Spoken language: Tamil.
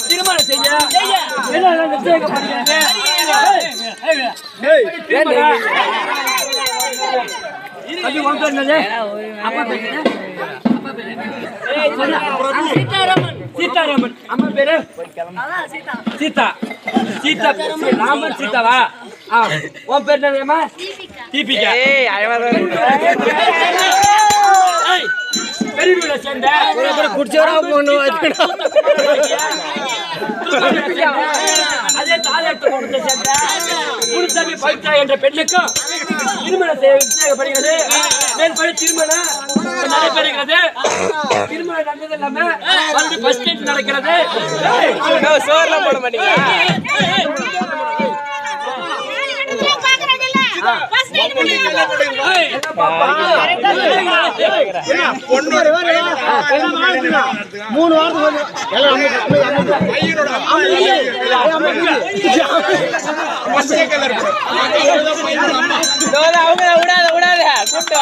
திருமணம் செய்ய என்ன நிச்சயம் பண்ணுகிறது? அது உன் பேர் என்னது? அப்பா பேர் என்ன? சீதாராமன். அம்மா பேரு சீதா. சீதா ராமன் சீதாவா? உன் பேர் என்னதுமா? தீபிகா. பெரியவளை சேர்ந்த குடிச்சவரா பொண்ணு அதே தாயாட்டு குடும்பத்தை சேர்ந்த குருசாமி பவித்ரா என்ற பெண்ணுக்கும் திருமணம் செய்யப்படுகிறது. மேற்படி திருமணம் நடைபெறுகிறது. திருமணம் நடந்தது இல்லாம வந்து ஃபர்ஸ்ட் நைட் நடக்கிறது. சோர்லாம் போட மாட்டீங்க. மூணு வாரத்துக்கு அவங்க விடாத கூப்பிட்டு